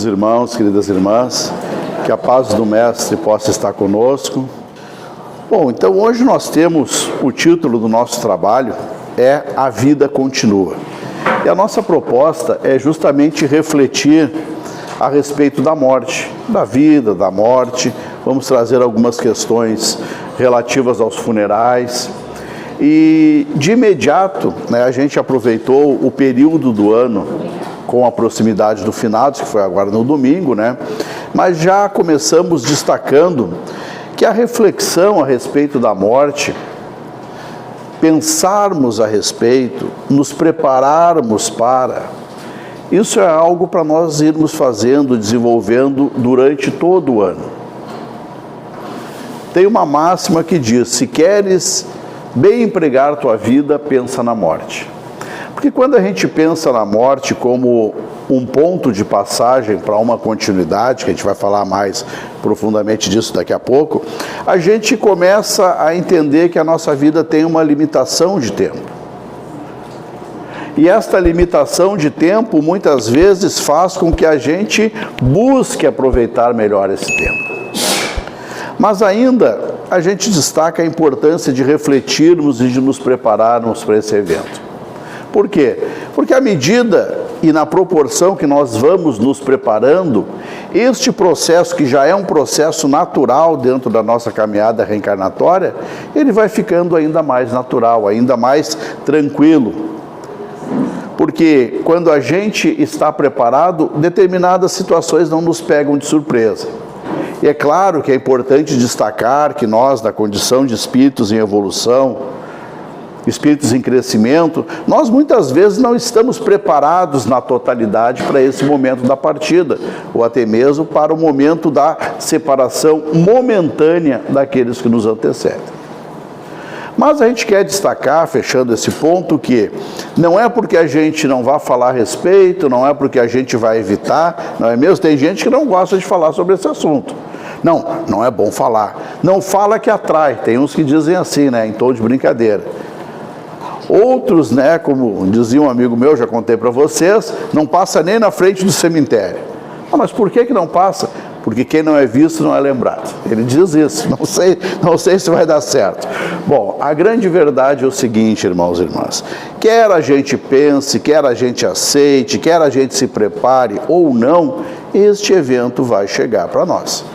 irmãos, queridas irmãs, que a paz do Mestre possa estar conosco. Bom, então hoje nós temos o título do nosso trabalho, é A Vida Continua. E a nossa proposta é justamente refletir a respeito da morte, da vida, da morte. Vamos trazer algumas questões relativas aos funerais. E de imediato, a gente aproveitou o período do ano com a proximidade do finados, que foi agora no domingo, mas já começamos destacando que a reflexão a respeito da morte, pensarmos a respeito, nos prepararmos para, isso é algo para nós irmos fazendo, desenvolvendo durante todo o ano. Tem uma máxima que diz: se queres bem empregar tua vida, pensa na morte. Porque quando a gente pensa na morte como um ponto de passagem para uma continuidade, que a gente vai falar mais profundamente disso daqui a pouco, a gente começa a entender que a nossa vida tem uma limitação de tempo. E esta limitação de tempo, muitas vezes, faz com que a gente busque aproveitar melhor esse tempo. Mas ainda, a gente destaca a importância de refletirmos e de nos prepararmos para esse evento. Por quê? Porque à medida e na proporção que nós vamos nos preparando, este processo, que já é um processo natural dentro da nossa caminhada reencarnatória, ele vai ficando ainda mais natural, ainda mais tranquilo. Porque quando a gente está preparado, determinadas situações não nos pegam de surpresa. E é claro que é importante destacar que nós, da condição de espíritos em evolução, espíritos em crescimento, nós muitas vezes não estamos preparados na totalidade para esse momento da partida, ou até mesmo para o momento da separação momentânea daqueles que nos antecedem. Mas a gente quer destacar, fechando esse ponto, que não é porque a gente não vai falar a respeito, não é porque a gente vai evitar, não é mesmo? Tem gente que não gosta de falar sobre esse assunto. Não é bom falar. Não fala que atrai. Tem uns que dizem assim, em tom de brincadeira. Outros, como dizia um amigo meu, já contei para vocês, não passa nem na frente do cemitério. Mas por que não passa? Porque quem não é visto não é lembrado. Ele diz isso, não sei se vai dar certo. Bom, a grande verdade é o seguinte, irmãos e irmãs, quer a gente pense, quer a gente aceite, quer a gente se prepare ou não, este evento vai chegar para nós.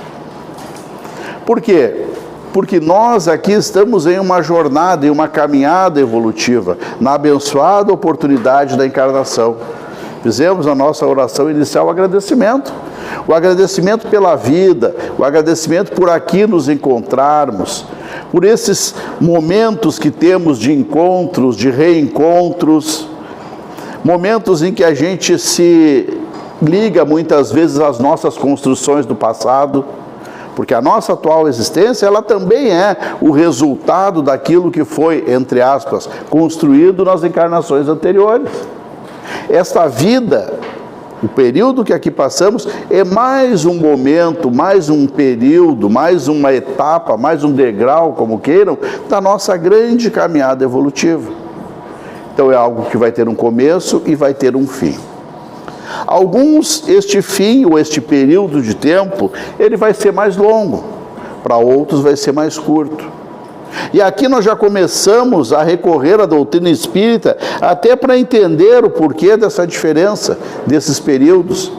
Por quê? Porque nós aqui estamos em uma jornada, em uma caminhada evolutiva, na abençoada oportunidade da encarnação. Fizemos a nossa oração inicial, o agradecimento pela vida, o agradecimento por aqui nos encontrarmos, por esses momentos que temos de encontros, de reencontros, momentos em que a gente se liga muitas vezes às nossas construções do passado, porque a nossa atual existência, ela também é o resultado daquilo que foi, entre aspas, construído nas encarnações anteriores. Esta vida, o período que aqui passamos, é mais um momento, mais um período, mais uma etapa, mais um degrau, como queiram, da nossa grande caminhada evolutiva. Então é algo que vai ter um começo e vai ter um fim. Alguns, este fim ou este período de tempo, ele vai ser mais longo, para outros vai ser mais curto. E aqui nós já começamos a recorrer à doutrina espírita, até para entender o porquê dessa diferença, desses períodos.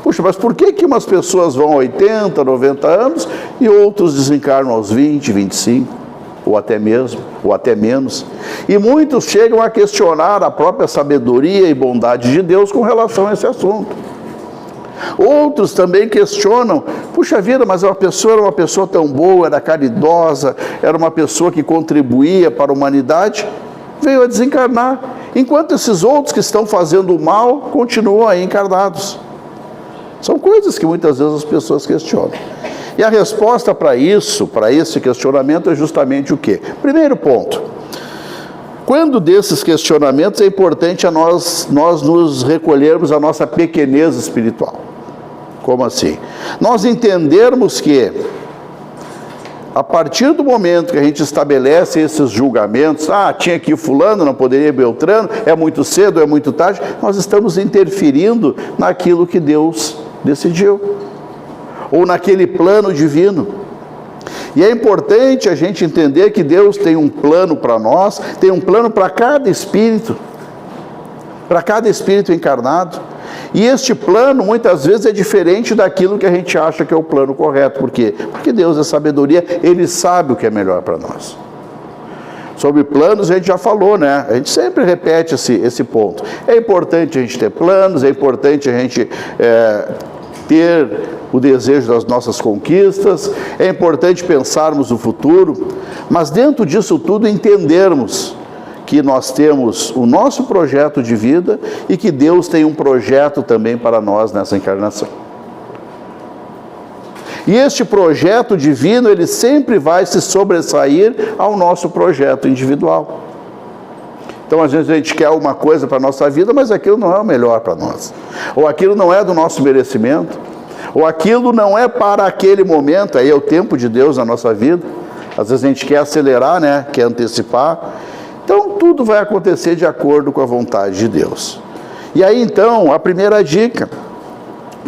Puxa, mas por que umas pessoas vão a 80, 90 anos e outros desencarnam aos 20, 25? Ou até menos. E muitos chegam a questionar a própria sabedoria e bondade de Deus com relação a esse assunto. Outros também questionam: puxa vida, mas a pessoa era uma pessoa tão boa, era caridosa, era uma pessoa que contribuía para a humanidade, veio a desencarnar, enquanto esses outros que estão fazendo o mal continuam aí encarnados. São coisas que muitas vezes as pessoas questionam. E a resposta para isso, para esse questionamento, é justamente o quê? Primeiro ponto: quando desses questionamentos é importante a nós nos recolhermos à nossa pequenez espiritual. Como assim? Nós entendermos que, a partir do momento que a gente estabelece esses julgamentos, tinha que ir fulano, não poderia ir Beltrano, é muito cedo, é muito tarde, nós estamos interferindo naquilo que Deus decidiu. Ou naquele plano divino. E é importante a gente entender que Deus tem um plano para nós, tem um plano para cada espírito encarnado. E este plano, muitas vezes, é diferente daquilo que a gente acha que é o plano correto. Por quê? Porque Deus é sabedoria, Ele sabe o que é melhor para nós. Sobre planos a gente já falou, né? A gente sempre repete esse ponto. É importante a gente ter planos, é importante a gente ter o desejo das nossas conquistas, é importante pensarmos no futuro, mas dentro disso tudo entendermos que nós temos o nosso projeto de vida e que Deus tem um projeto também para nós nessa encarnação. E este projeto divino, ele sempre vai se sobressair ao nosso projeto individual. Então, às vezes a gente quer uma coisa para a nossa vida, mas aquilo não é o melhor para nós. Ou aquilo não é do nosso merecimento. Ou aquilo não é para aquele momento, aí é o tempo de Deus na nossa vida. Às vezes a gente quer acelerar, né? Quer antecipar. Então, tudo vai acontecer de acordo com a vontade de Deus. E aí, então, a primeira dica: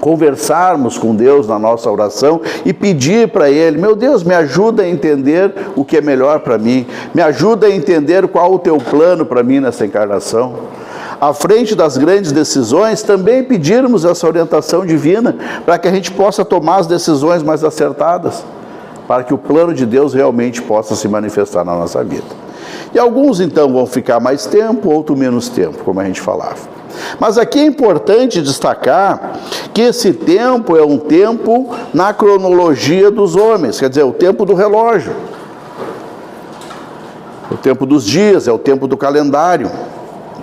conversarmos com Deus na nossa oração e pedir para Ele: meu Deus, me ajuda a entender o que é melhor para mim, me ajuda a entender qual o teu plano para mim nessa encarnação. À frente das grandes decisões, também pedirmos essa orientação divina para que a gente possa tomar as decisões mais acertadas, para que o plano de Deus realmente possa se manifestar na nossa vida. E alguns então vão ficar mais tempo, outros menos tempo, como a gente falava. Mas aqui é importante destacar que esse tempo é um tempo na cronologia dos homens, quer dizer, o tempo do relógio. O tempo dos dias, é o tempo do calendário.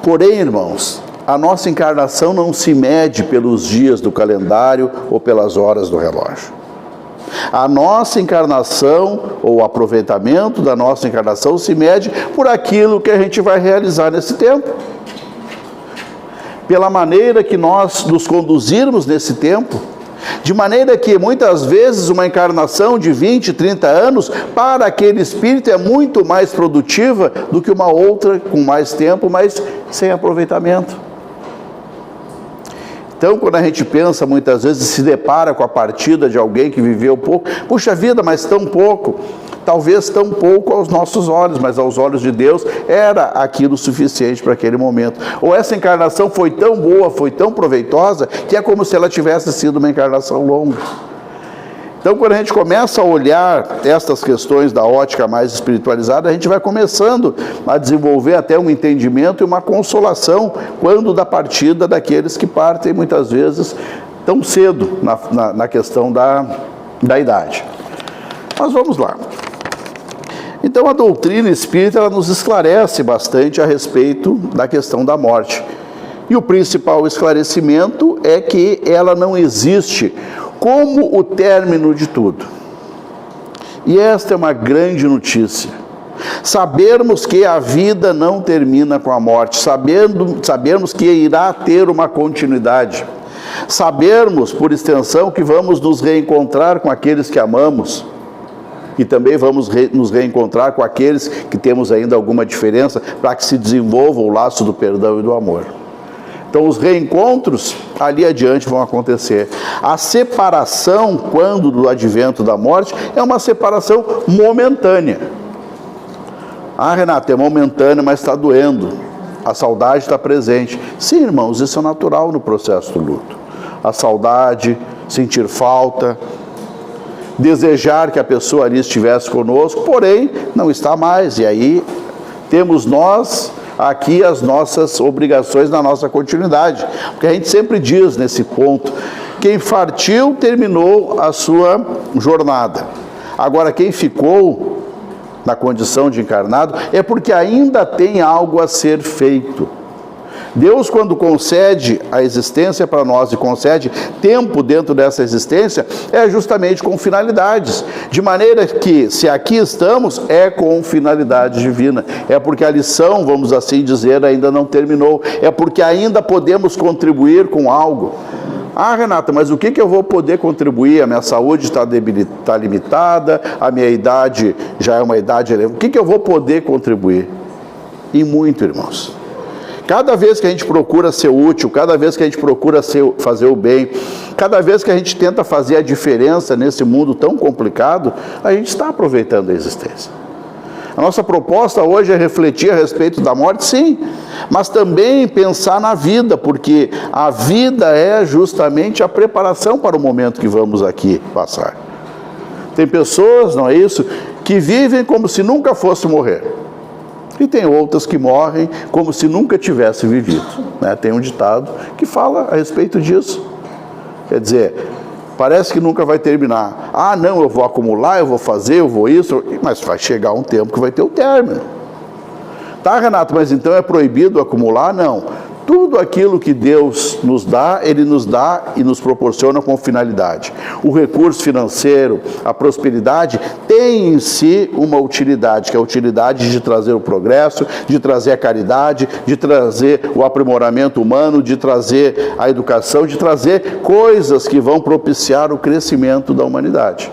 Porém, irmãos, a nossa encarnação não se mede pelos dias do calendário ou pelas horas do relógio. A nossa encarnação, ou o aproveitamento da nossa encarnação, se mede por aquilo que a gente vai realizar nesse tempo. Pela maneira que nós nos conduzirmos nesse tempo, de maneira que muitas vezes uma encarnação de 20, 30 anos, para aquele espírito é muito mais produtiva do que uma outra com mais tempo, mas sem aproveitamento. Então, quando a gente pensa, muitas vezes se depara com a partida de alguém que viveu pouco, puxa vida, mas tão pouco, talvez tão pouco aos nossos olhos, mas aos olhos de Deus era aquilo suficiente para aquele momento. Ou essa encarnação foi tão boa, foi tão proveitosa, que é como se ela tivesse sido uma encarnação longa. Então, quando a gente começa a olhar estas questões da ótica mais espiritualizada, a gente vai começando a desenvolver até um entendimento e uma consolação quando da partida daqueles que partem, muitas vezes, tão cedo na questão da idade. Mas vamos lá. Então, a doutrina espírita ela nos esclarece bastante a respeito da questão da morte. E o principal esclarecimento é que ela não existe como o término de tudo. E esta é uma grande notícia. Sabermos que a vida não termina com a morte, sabermos que irá ter uma continuidade, sabermos, por extensão, que vamos nos reencontrar com aqueles que amamos, e também vamos nos reencontrar com aqueles que temos ainda alguma diferença, para que se desenvolva o laço do perdão e do amor. Então, os reencontros ali adiante vão acontecer. A separação, quando do advento da morte, é uma separação momentânea. Ah, Renato, é momentânea, mas está doendo. A saudade está presente. Sim, irmãos, isso é natural no processo do luto. A saudade, sentir falta, desejar que a pessoa ali estivesse conosco, porém, não está mais. E aí, temos nós aqui as nossas obrigações na nossa continuidade, porque a gente sempre diz nesse ponto, quem partiu terminou a sua jornada, agora quem ficou na condição de encarnado é porque ainda tem algo a ser feito. Deus, quando concede a existência para nós e concede tempo dentro dessa existência, é justamente com finalidades. De maneira que, se aqui estamos, é com finalidade divina. É porque a lição, vamos assim dizer, ainda não terminou. É porque ainda podemos contribuir com algo. Ah, Renata, mas o que eu vou poder contribuir? A minha saúde está limitada, a minha idade já é uma idade elevada. O que eu vou poder contribuir? E muito, irmãos. Cada vez que a gente procura ser útil, cada vez que a gente procura fazer o bem, cada vez que a gente tenta fazer a diferença nesse mundo tão complicado, a gente está aproveitando a existência. A nossa proposta hoje é refletir a respeito da morte, sim, mas também pensar na vida, porque a vida é justamente a preparação para o momento que vamos aqui passar. Tem pessoas, não é isso, que vivem como se nunca fosse morrer. E tem outras que morrem como se nunca tivesse vivido, né? Tem um ditado que fala a respeito disso. Quer dizer, parece que nunca vai terminar. Ah, não, eu vou acumular, eu vou fazer, eu vou isso, mas vai chegar um tempo que vai ter o término. Tá, Renato, mas então é proibido acumular? Não. Tudo aquilo que Deus nos dá, Ele nos dá e nos proporciona com finalidade. O recurso financeiro, a prosperidade, tem em si uma utilidade, que é a utilidade de trazer o progresso, de trazer a caridade, de trazer o aprimoramento humano, de trazer a educação, de trazer coisas que vão propiciar o crescimento da humanidade.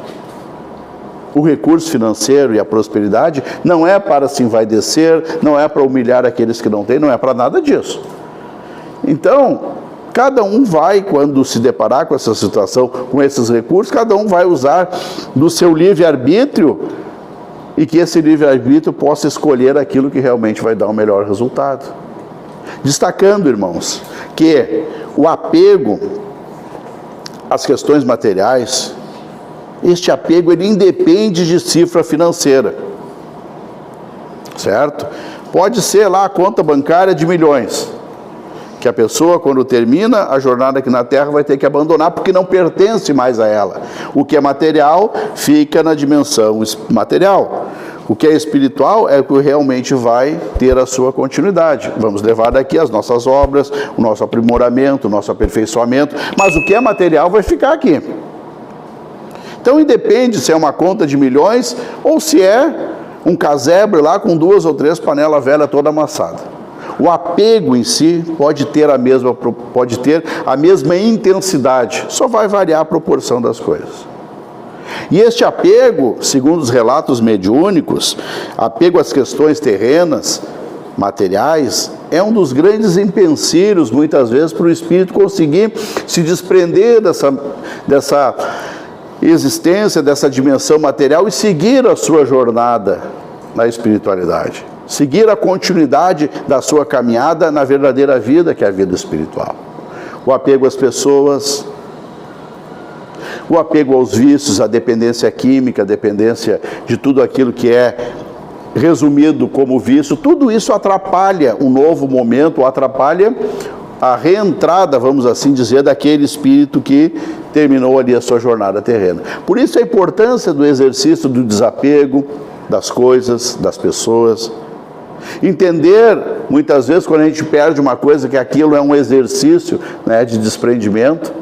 O recurso financeiro e a prosperidade não é para se envaidecer, não é para humilhar aqueles que não têm, não é para nada disso. Então, cada um vai, quando se deparar com essa situação, com esses recursos, cada um vai usar do seu livre-arbítrio e que esse livre-arbítrio possa escolher aquilo que realmente vai dar o melhor resultado. Destacando, irmãos, que o apego às questões materiais, este apego ele independe de cifra financeira, certo? Pode ser lá a conta bancária de milhões, que a pessoa, quando termina a jornada aqui na Terra, vai ter que abandonar, porque não pertence mais a ela. O que é material fica na dimensão material. O que é espiritual é o que realmente vai ter a sua continuidade. Vamos levar daqui as nossas obras, o nosso aprimoramento, o nosso aperfeiçoamento, mas o que é material vai ficar aqui. Então, independe se é uma conta de milhões ou se é um casebre lá com 2 ou 3 panelas velhas toda amassada. O apego em si pode ter a mesma intensidade, só vai variar a proporção das coisas. E este apego, segundo os relatos mediúnicos, apego às questões terrenas, materiais, é um dos grandes empecilhos, muitas vezes, para o espírito conseguir se desprender dessa existência, dessa dimensão material e seguir a sua jornada na espiritualidade. Seguir a continuidade da sua caminhada na verdadeira vida, que é a vida espiritual. O apego às pessoas, o apego aos vícios, a dependência química, a dependência de tudo aquilo que é resumido como vício, tudo isso atrapalha um novo momento, atrapalha a reentrada, vamos assim dizer, daquele espírito que terminou ali a sua jornada terrena. Por isso a importância do exercício do desapego das coisas, das pessoas. Entender, muitas vezes, quando a gente perde uma coisa, que aquilo é um exercício, né, de desprendimento.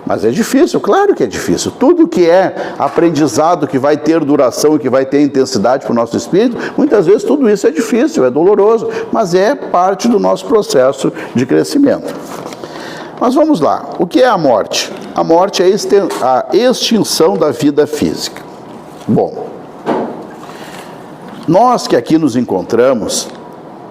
Mas é difícil, claro que é difícil. Tudo que é aprendizado, que vai ter duração e que vai ter intensidade para o nosso espírito, muitas vezes tudo isso é difícil, é doloroso, mas é parte do nosso processo de crescimento. Mas vamos lá, o que é a morte? A morte é a extinção da vida física. Bom, nós que aqui nos encontramos,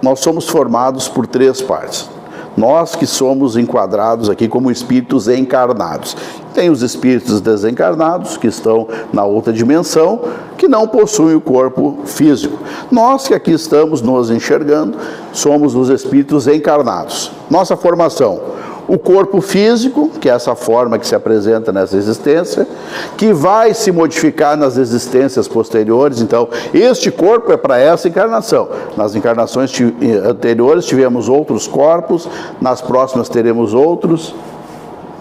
nós somos formados por 3 partes. Nós que somos enquadrados aqui como espíritos encarnados. Tem os espíritos desencarnados, que estão na outra dimensão, que não possuem o corpo físico. Nós que aqui estamos nos enxergando, somos os espíritos encarnados. Nossa formação: o corpo físico, que é essa forma que se apresenta nessa existência, que vai se modificar nas existências posteriores. Então, este corpo é para essa encarnação. Nas encarnações anteriores tivemos outros corpos, nas próximas teremos outros.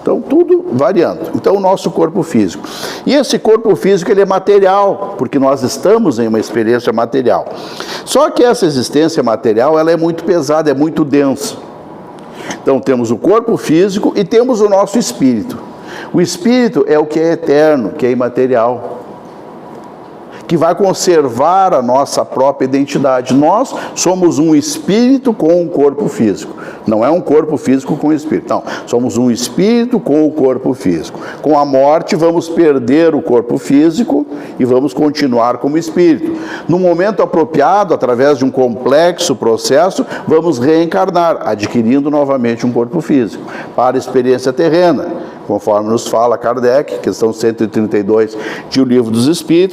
Então, tudo variando. Então, o nosso corpo físico. E esse corpo físico, ele é material, porque nós estamos em uma experiência material. Só que essa existência material, ela é muito pesada, é muito densa. Então, temos o corpo físico e temos o nosso espírito. O espírito é o que é eterno, que é imaterial, que vai conservar a nossa própria identidade. Nós somos um espírito com um corpo físico. Não é um corpo físico com espírito. Não, somos um espírito com o corpo físico. Com a morte vamos perder o corpo físico e vamos continuar como espírito. No momento apropriado, através de um complexo processo, vamos reencarnar, adquirindo novamente um corpo físico para a experiência terrena, conforme nos fala Kardec, questão 132 de O Livro dos Espíritos.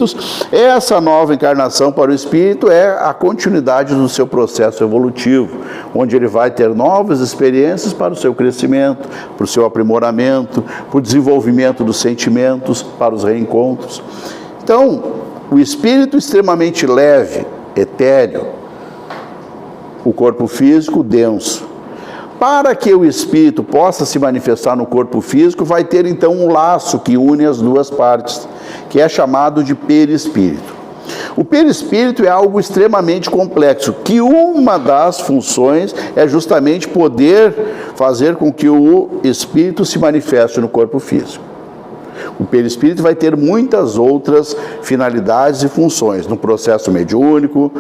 Essa nova encarnação para o espírito é a continuidade do seu processo evolutivo, onde ele vai ter novas experiências para o seu crescimento, para o seu aprimoramento, para o desenvolvimento dos sentimentos, para os reencontros. Então, o espírito extremamente leve, etéreo, o corpo físico denso. Para que o espírito possa se manifestar no corpo físico, vai ter então um laço que une as duas partes, que é chamado de perispírito. O perispírito é algo extremamente complexo, que uma das funções é justamente poder fazer com que o espírito se manifeste no corpo físico. O perispírito vai ter muitas outras finalidades e funções, no processo mediúnico,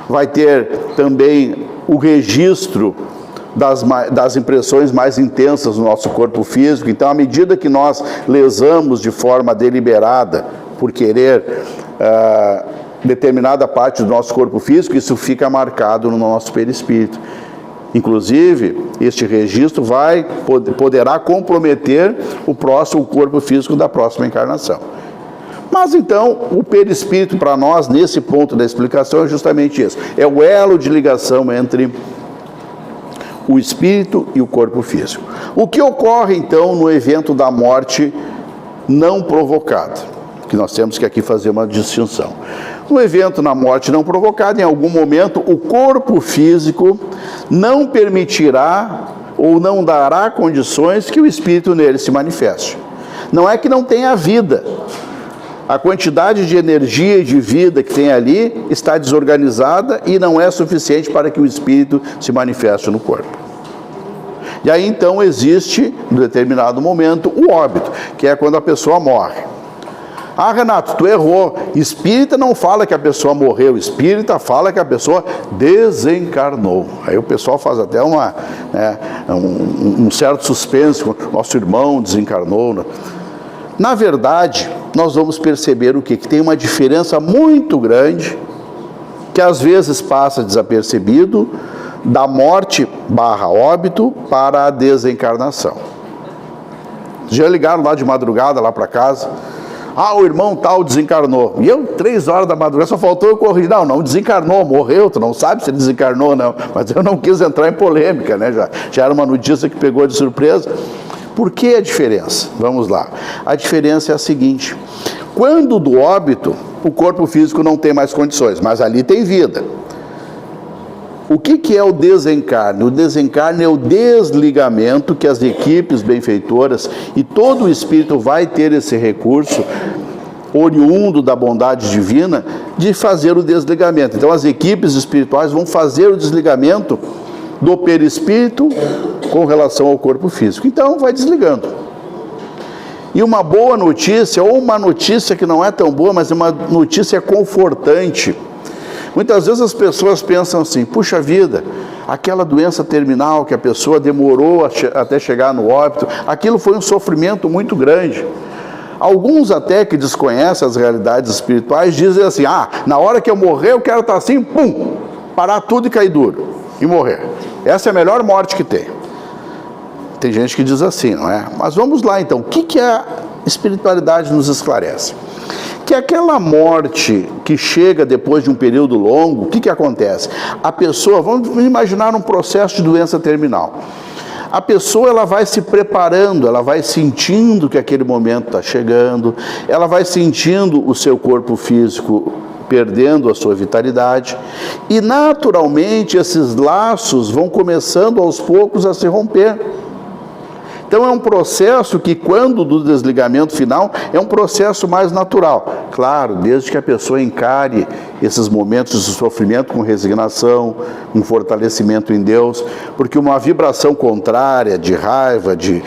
vai ter também o registro das impressões mais intensas no nosso corpo físico. Então, à medida que nós lesamos de forma deliberada, por querer determinada parte do nosso corpo físico, isso fica marcado no nosso perispírito. Inclusive, este registro poderá comprometer o corpo físico da próxima encarnação. Mas então, o perispírito para nós, nesse ponto da explicação, é justamente isso. É o elo de ligação entre o espírito e o corpo físico. O que ocorre então no evento da morte não provocada? Que nós temos que aqui fazer uma distinção. No evento na morte não provocada, em algum momento, o corpo físico não permitirá ou não dará condições que o espírito nele se manifeste. Não é que não tenha vida. A quantidade de energia e de vida que tem ali está desorganizada e não é suficiente para que o espírito se manifeste no corpo. E aí então existe, em determinado momento, o óbito, que é quando a pessoa morre. Ah, Renato, tu errou. Espírita não fala que a pessoa morreu, espírita fala que a pessoa desencarnou. Aí o pessoal faz até um certo suspense, nosso irmão desencarnou. Na verdade, nós vamos perceber o quê? Que tem uma diferença muito grande, que às vezes passa desapercebido, da morte / óbito para a desencarnação. Já ligaram lá de madrugada, lá para casa, o irmão tal desencarnou. E eu, 3 horas da madrugada, só faltou eu corrigir. Não desencarnou, morreu, tu não sabe se ele desencarnou ou não. Mas eu não quis entrar em polêmica, né? Já era uma notícia que pegou de surpresa. Por que a diferença? Vamos lá. A diferença é a seguinte: quando do óbito, o corpo físico não tem mais condições, mas ali tem vida. O que é o desencarne? O desencarne é o desligamento que as equipes benfeitoras e todo o espírito vai ter esse recurso oriundo da bondade divina de fazer o desligamento. Então as equipes espirituais vão fazer o desligamento do perispírito com relação ao corpo físico. Então vai desligando. E uma boa notícia, ou uma notícia que não é tão boa, mas é uma notícia confortante. Muitas vezes as pessoas pensam assim: puxa vida, aquela doença terminal que a pessoa demorou até chegar no óbito, aquilo foi um sofrimento muito grande. Alguns até que desconhecem as realidades espirituais dizem assim: na hora que eu morrer eu quero estar assim, parar tudo e cair duro e morrer. Essa é a melhor morte que tem. Tem gente que diz assim, não é? Mas vamos lá então, o que a espiritualidade nos esclarece? Que aquela morte que chega depois de um período longo, o que acontece? A pessoa, vamos imaginar um processo de doença terminal. A pessoa ela vai se preparando, ela vai sentindo que aquele momento está chegando, ela vai sentindo o seu corpo físico perdendo a sua vitalidade, e naturalmente esses laços vão começando aos poucos a se romper. Então é um processo que, quando do desligamento final, é um processo mais natural. Claro, desde que a pessoa encare esses momentos de sofrimento com resignação, com fortalecimento em Deus, porque uma vibração contrária, de raiva, de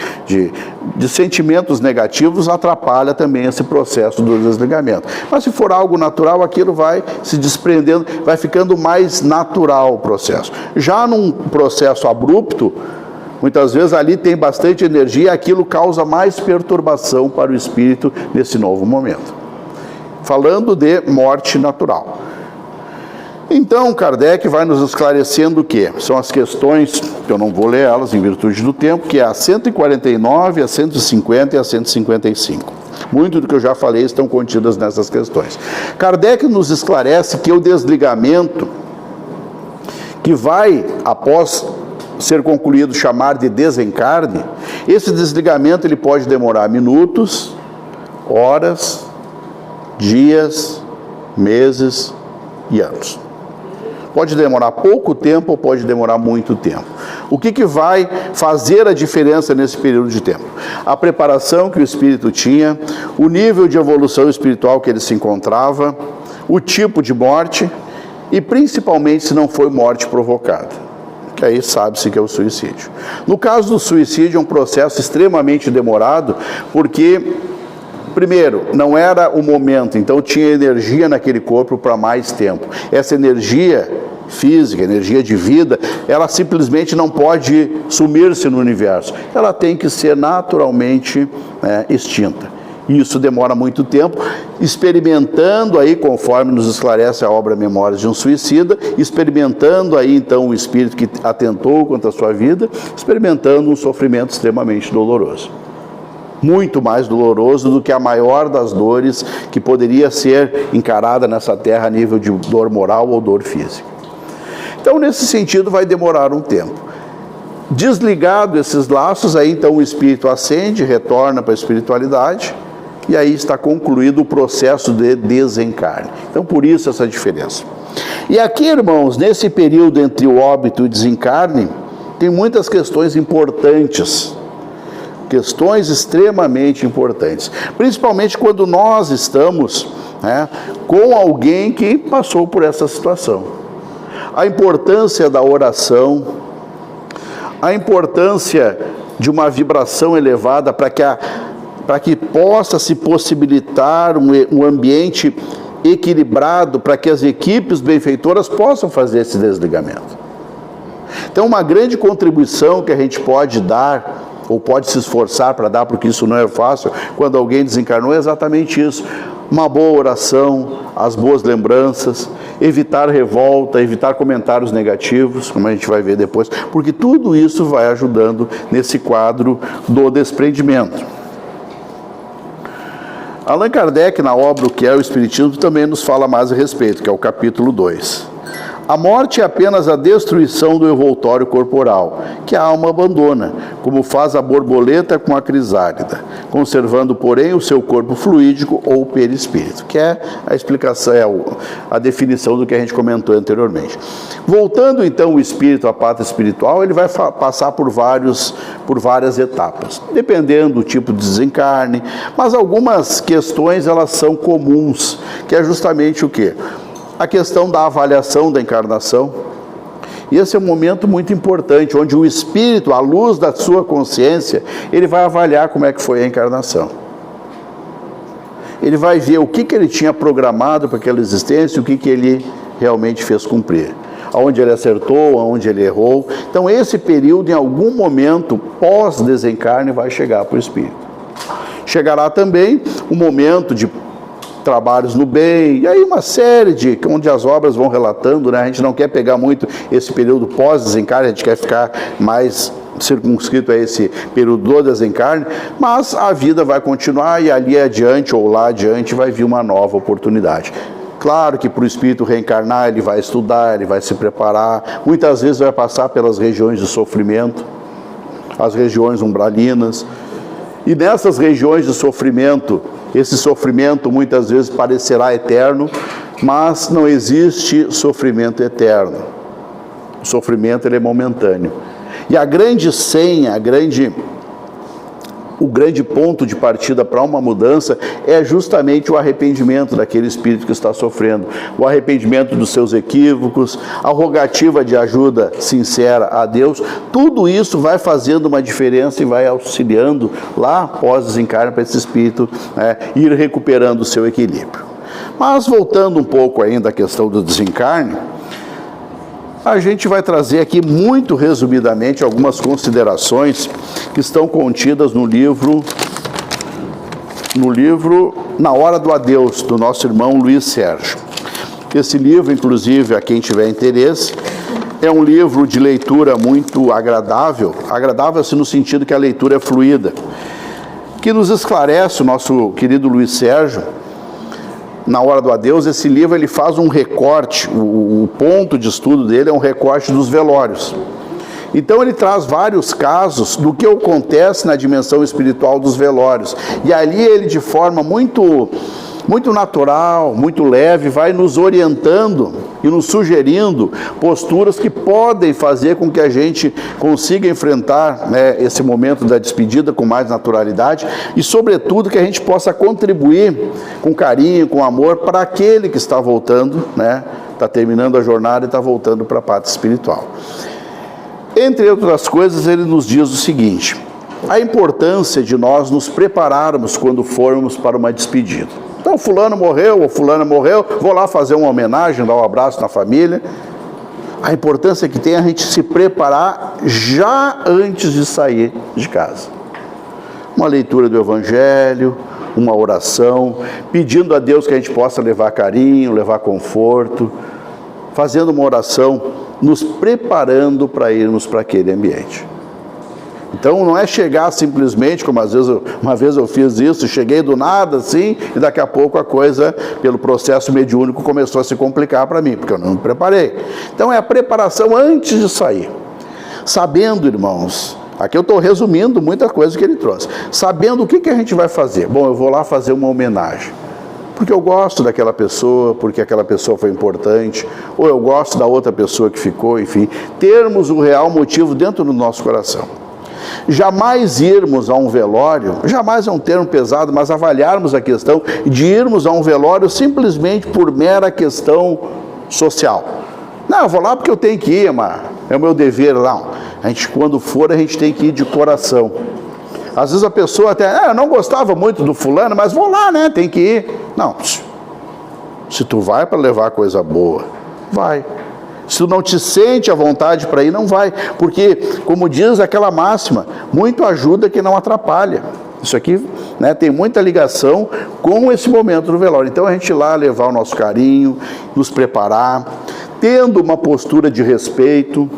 sentimentos negativos, atrapalha também esse processo do desligamento. Mas se for algo natural, aquilo vai se desprendendo, vai ficando mais natural o processo. Já num processo abrupto, muitas vezes ali tem bastante energia e aquilo causa mais perturbação para o espírito nesse novo momento. Falando de morte natural. Então, Kardec vai nos esclarecendo o que? São as questões, que eu não vou ler elas em virtude do tempo, que é a 149, a 150 e a 155. Muito do que eu já falei estão contidas nessas questões. Kardec nos esclarece que o desligamento, que vai, após ser concluído, chamar de desencarne, esse desligamento ele pode demorar minutos, horas, dias, meses e anos. Pode demorar pouco tempo ou pode demorar muito tempo. O que vai fazer a diferença nesse período de tempo? A preparação que o espírito tinha, o nível de evolução espiritual que ele se encontrava, o tipo de morte e principalmente se não foi morte provocada, que aí sabe-se que é o suicídio. No caso do suicídio é um processo extremamente demorado, porque primeiro, não era o momento, então tinha energia naquele corpo para mais tempo. Essa energia física, energia de vida, ela simplesmente não pode sumir-se no universo. Ela tem que ser naturalmente extinta. E isso demora muito tempo, experimentando aí, conforme nos esclarece a obra Memórias de um Suicida, experimentando aí então o espírito que atentou contra a sua vida, experimentando um sofrimento extremamente doloroso. Muito mais doloroso do que a maior das dores que poderia ser encarada nessa terra a nível de dor moral ou dor física. Então, nesse sentido, vai demorar um tempo. Desligado esses laços, aí então o espírito ascende, retorna para a espiritualidade, e aí está concluído o processo de desencarne. Então, por isso essa diferença. E aqui, irmãos, nesse período entre o óbito e o desencarne, tem muitas questões importantes. Questões extremamente importantes, principalmente quando nós estamos com alguém que passou por essa situação. A importância da oração, a importância de uma vibração elevada para que possa se possibilitar um ambiente equilibrado, para que as equipes benfeitoras possam fazer esse desligamento. Então, uma grande contribuição que a gente pode dar, ou pode se esforçar para dar, porque isso não é fácil, quando alguém desencarnou, é exatamente isso. Uma boa oração, as boas lembranças, evitar revolta, evitar comentários negativos, como a gente vai ver depois, porque tudo isso vai ajudando nesse quadro do desprendimento. Allan Kardec, na obra O que é o Espiritismo, também nos fala mais a respeito, que é o capítulo 2. A morte é apenas a destruição do envoltório corporal, que a alma abandona, como faz a borboleta com a crisálida, conservando, porém, o seu corpo fluídico ou perispírito, que é a explicação, a definição do que a gente comentou anteriormente. Voltando, então, o espírito à pátria espiritual, ele vai passar por várias etapas, dependendo do tipo de desencarne, mas algumas questões, elas são comuns, que é justamente o quê? A questão da avaliação da encarnação. E esse é um momento muito importante, onde o espírito, à luz da sua consciência, ele vai avaliar como é que foi a encarnação. Ele vai ver o que ele tinha programado para aquela existência, o que ele realmente fez cumprir. Aonde ele acertou, aonde ele errou. Então, esse período, em algum momento, pós-desencarne, vai chegar para o espírito. Chegará também o momento de trabalhos no bem, e aí uma série onde as obras vão relatando, A gente não quer pegar muito esse período pós-desencarne, a gente quer ficar mais circunscrito a esse período do desencarne, mas a vida vai continuar e ali adiante ou lá adiante vai vir uma nova oportunidade. Claro que para o espírito reencarnar ele vai estudar, ele vai se preparar, muitas vezes vai passar pelas regiões de sofrimento, as regiões umbralinas, e nessas regiões de sofrimento, esse sofrimento muitas vezes parecerá eterno, mas não existe sofrimento eterno. O sofrimento ele é momentâneo. E a grande senha, o grande ponto de partida para uma mudança é justamente o arrependimento daquele espírito que está sofrendo, o arrependimento dos seus equívocos, a rogativa de ajuda sincera a Deus. Tudo isso vai fazendo uma diferença e vai auxiliando lá após desencarne para esse espírito ir recuperando o seu equilíbrio. Mas voltando um pouco ainda à questão do desencarne, a gente vai trazer aqui muito resumidamente algumas considerações que estão contidas no livro Na Hora do Adeus, do nosso irmão Luiz Sérgio. Esse livro, inclusive, a quem tiver interesse, é um livro de leitura muito agradável assim no sentido que a leitura é fluida, que nos esclarece o nosso querido Luiz Sérgio. Na Hora do Adeus, esse livro ele faz um recorte, o ponto de estudo dele é um recorte dos velórios. Então ele traz vários casos do que acontece na dimensão espiritual dos velórios. E ali ele, de forma muito natural, muito leve, vai nos orientando e nos sugerindo posturas que podem fazer com que a gente consiga enfrentar esse momento da despedida com mais naturalidade e, sobretudo, que a gente possa contribuir com carinho, com amor para aquele que está voltando, está terminando a jornada e está voltando para a pátria espiritual. Entre outras coisas, ele nos diz o seguinte: a importância de nós nos prepararmos quando formos para uma despedida. Então, fulano morreu ou fulana morreu, vou lá fazer uma homenagem, dar um abraço na família. A importância que tem a gente se preparar já antes de sair de casa. Uma leitura do Evangelho, uma oração, pedindo a Deus que a gente possa levar carinho, levar conforto, fazendo uma oração, nos preparando para irmos para aquele ambiente. Então não é chegar simplesmente, como uma vez eu fiz isso, cheguei do nada assim, e daqui a pouco a coisa, pelo processo mediúnico, começou a se complicar para mim, porque eu não me preparei. Então é a preparação antes de sair. Sabendo, irmãos, aqui eu estou resumindo muita coisa que ele trouxe. Sabendo o que a gente vai fazer. Bom, eu vou lá fazer uma homenagem. Porque eu gosto daquela pessoa, porque aquela pessoa foi importante, ou eu gosto da outra pessoa que ficou, enfim. Termos o real motivo dentro do nosso coração. Jamais irmos a um velório, jamais é um termo pesado, mas avaliarmos a questão de irmos a um velório simplesmente por mera questão social. Não, eu vou lá porque eu tenho que ir, mas é o meu dever. Não, a gente, quando for, a gente tem que ir de coração. Às vezes a pessoa até, eu não gostava muito do fulano, mas vou lá, tem que ir. Não, se tu vai para levar coisa boa, vai. Se tu não te sente à vontade para ir, não vai. Porque, como diz aquela máxima, muito ajuda que não atrapalha. Isso aqui tem muita ligação com esse momento do velório. Então a gente ir lá levar o nosso carinho, nos preparar, tendo uma postura de respeito.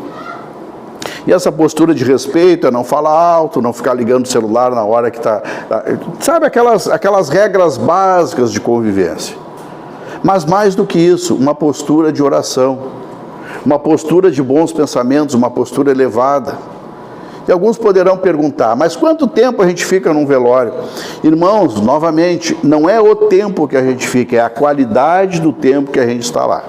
E essa postura de respeito é não falar alto, não ficar ligando o celular na hora que está... Sabe aquelas regras básicas de convivência. Mas mais do que isso, uma postura de oração. Uma postura de bons pensamentos, uma postura elevada. E alguns poderão perguntar, mas quanto tempo a gente fica num velório? Irmãos, novamente, não é o tempo que a gente fica, é a qualidade do tempo que a gente está lá.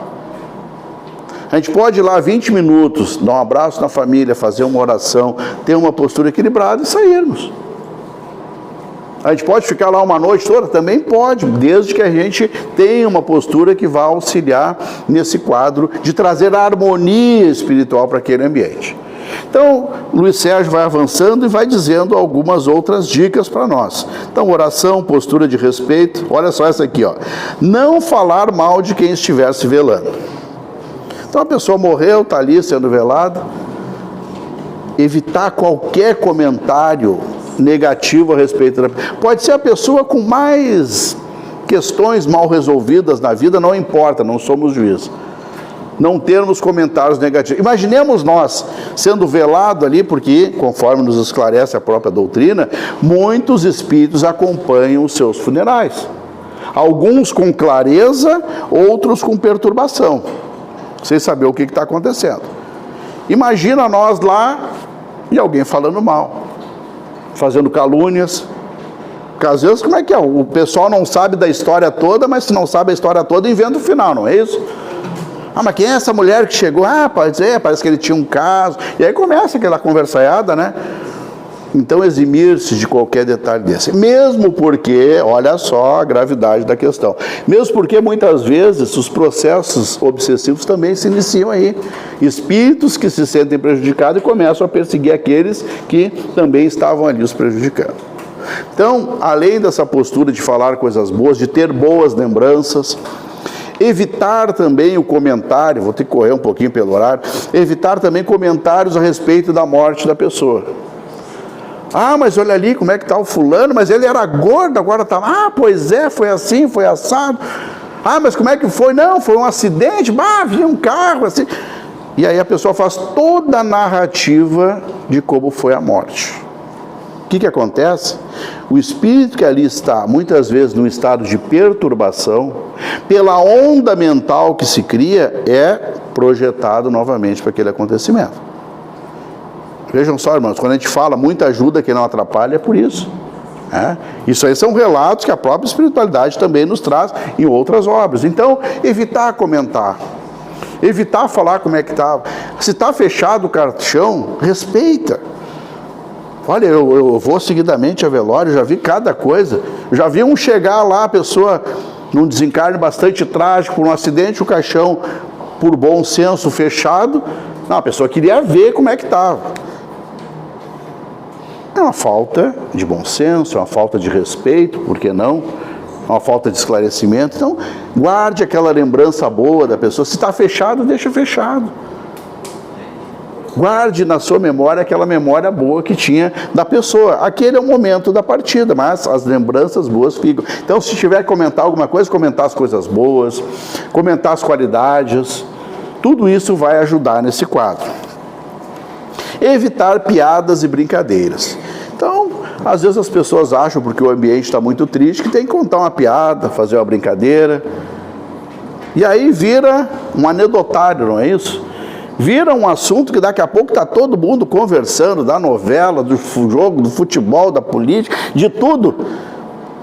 A gente pode ir lá 20 minutos, dar um abraço na família, fazer uma oração, ter uma postura equilibrada e sairmos. A gente pode ficar lá uma noite toda? Também pode, desde que a gente tenha uma postura que vá auxiliar nesse quadro de trazer a harmonia espiritual para aquele ambiente. Então, Luiz Sérgio vai avançando e vai dizendo algumas outras dicas para nós. Então, oração, postura de respeito. Olha só essa aqui, não falar mal de quem estiver se velando. Então, a pessoa morreu, está ali sendo velada. Evitar qualquer comentário negativo a respeito da... Pode ser a pessoa com mais questões mal resolvidas na vida, não importa, não somos juízes. Não termos comentários negativos. Imaginemos nós sendo velado ali, porque, conforme nos esclarece a própria doutrina, muitos espíritos acompanham os seus funerais. Alguns com clareza, outros com perturbação. Sem saber o que está acontecendo. Imagina nós lá e alguém falando mal, fazendo calúnias. Porque às vezes, como é que é? O pessoal não sabe da história toda, mas se não sabe a história toda, inventa o final, não é isso? Mas quem é essa mulher que chegou? Parece que ele tinha um caso. E aí começa aquela conversaiada, Então, eximir-se de qualquer detalhe desse. Mesmo porque, olha só a gravidade da questão, mesmo porque muitas vezes os processos obsessivos também se iniciam aí. Espíritos que se sentem prejudicados e começam a perseguir aqueles que também estavam ali os prejudicando. Então, além dessa postura de falar coisas boas, de ter boas lembranças, evitar também o comentário, vou ter que correr um pouquinho pelo horário, evitar também comentários a respeito da morte da pessoa. Ah, mas olha ali como é que está o fulano, mas ele era gordo, agora está... Ah, pois é, foi assim, foi assado. Ah, mas como é que foi? Não, foi um acidente, havia um carro, assim. E aí a pessoa faz toda a narrativa de como foi a morte. O que acontece? O espírito que ali está, muitas vezes num estado de perturbação, pela onda mental que se cria, é projetado novamente para aquele acontecimento. Vejam só, irmãos, quando a gente fala muita ajuda que não atrapalha, é por isso. Isso aí são relatos que a própria espiritualidade também nos traz em outras obras. Então, evitar comentar, evitar falar como é que está. Se está fechado o caixão, respeita. Olha, eu vou seguidamente a velório, já vi cada coisa. Já vi um chegar lá, a pessoa num desencarne bastante trágico, por um acidente, o caixão, por bom senso, fechado. Não, a pessoa queria ver como é que estava. É uma falta de bom senso, é uma falta de respeito, por que não? É uma falta de esclarecimento. Então, guarde aquela lembrança boa da pessoa. Se está fechado, deixa fechado. Guarde na sua memória aquela memória boa que tinha da pessoa. Aquele é o momento da partida, mas as lembranças boas ficam. Então, se tiver que comentar alguma coisa, comentar as coisas boas, comentar as qualidades, tudo isso vai ajudar nesse quadro. Evitar piadas e brincadeiras. Então, às vezes as pessoas acham, porque o ambiente está muito triste, que tem que contar uma piada, fazer uma brincadeira. E aí vira um anedotário, não é isso? Vira um assunto que daqui a pouco está todo mundo conversando, da novela, do jogo, do futebol, da política, de tudo.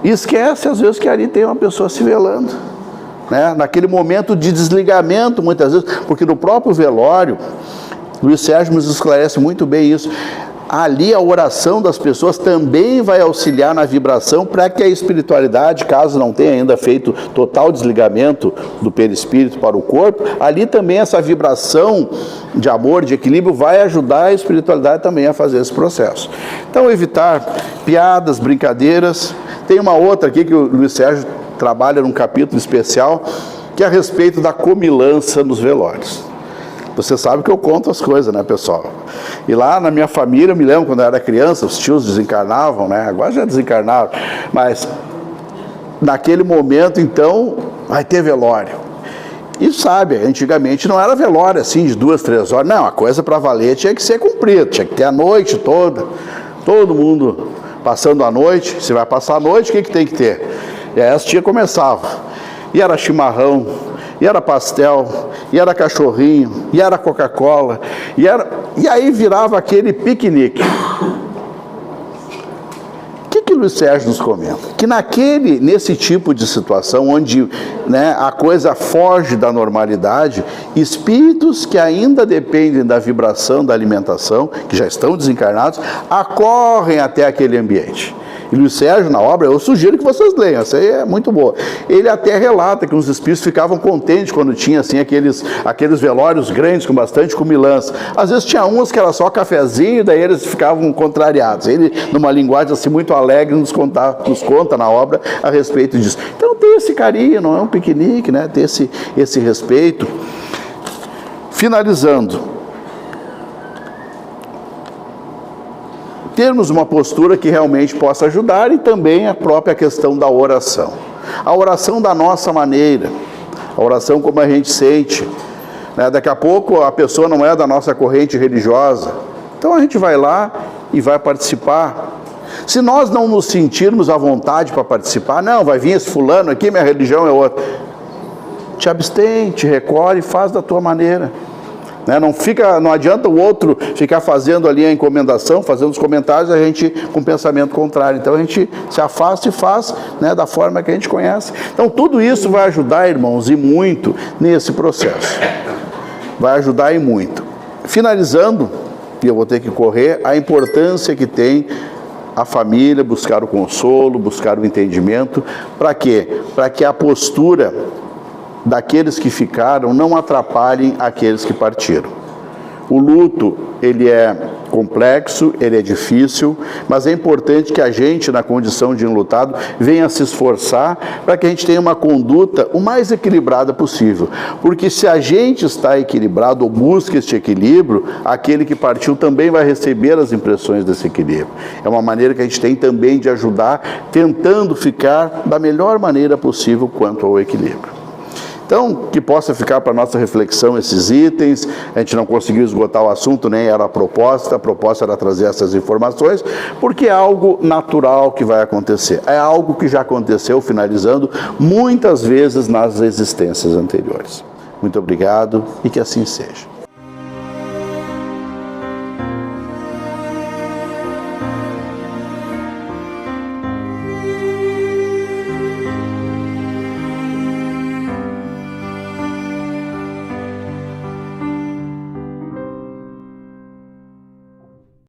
E esquece, às vezes, que ali tem uma pessoa se velando. Naquele momento de desligamento, muitas vezes, porque no próprio velório, Luiz Sérgio nos esclarece muito bem isso. Ali a oração das pessoas também vai auxiliar na vibração para que a espiritualidade, caso não tenha ainda feito total desligamento do perispírito para o corpo, ali também essa vibração de amor, de equilíbrio, vai ajudar a espiritualidade também a fazer esse processo. Então, evitar piadas, brincadeiras. Tem uma outra aqui que o Luiz Sérgio trabalha num capítulo especial, que é a respeito da comilança nos velórios. Você sabe que eu conto as coisas, né, pessoal? E lá na minha família, eu me lembro quando eu era criança, os tios desencarnavam, né? Agora já desencarnaram. Mas naquele momento, então, vai ter velório. E sabe, antigamente não era velório assim de 2, 3 horas. Não, a coisa para valer tinha que ser cumprida, tinha que ter a noite toda. Todo mundo passando a noite. Se vai passar a noite, o que tem que ter? E aí as tias começavam. E era chimarrão, e era pastel, e era cachorrinho, e era Coca-Cola, e aí virava aquele piquenique. O que Luiz Sérgio nos comenta? Que nesse tipo de situação, onde a coisa foge da normalidade, espíritos que ainda dependem da vibração da alimentação, que já estão desencarnados, acorrem até aquele ambiente. E Luiz Sérgio, na obra, eu sugiro que vocês leiam, essa aí é muito boa. Ele até relata que os espíritos ficavam contentes quando tinha assim, aqueles velórios grandes com bastante comilança. Às vezes tinha uns que era só cafezinho, daí eles ficavam contrariados. Ele, numa linguagem assim muito alegre, nos conta na obra a respeito disso. Então tem esse carinho, não é um piquenique, né? Tem esse respeito. Finalizando, termos uma postura que realmente possa ajudar e também a própria questão da oração. A oração da nossa maneira, a oração como a gente sente. Daqui a pouco a pessoa não é da nossa corrente religiosa, então a gente vai lá e vai participar. Se nós não nos sentirmos à vontade para participar, não, vai vir esse fulano aqui, minha religião é outra. Te abstém, te recolhe e faz da tua maneira. Não adianta o outro ficar fazendo ali a encomendação, fazendo os comentários, a gente com pensamento contrário. Então a gente se afasta e faz da forma que a gente conhece. Então tudo isso vai ajudar, irmãos, e muito nesse processo. Vai ajudar e muito. Finalizando, e eu vou ter que correr, a importância que tem a família buscar o consolo, buscar o entendimento. Para quê? Para que a postura daqueles que ficaram não atrapalhem aqueles que partiram. O luto, ele é complexo, ele é difícil, mas é importante que a gente, na condição de enlutado, venha se esforçar para que a gente tenha uma conduta o mais equilibrada possível. Porque se a gente está equilibrado ou busca este equilíbrio, aquele que partiu também vai receber as impressões desse equilíbrio. É uma maneira que a gente tem também de ajudar, tentando ficar da melhor maneira possível quanto ao equilíbrio. Então, que possa ficar para a nossa reflexão esses itens. A gente não conseguiu esgotar o assunto, nem era a proposta era trazer essas informações, porque é algo natural que vai acontecer, é algo que já aconteceu, finalizando, muitas vezes nas existências anteriores. Muito obrigado e que assim seja.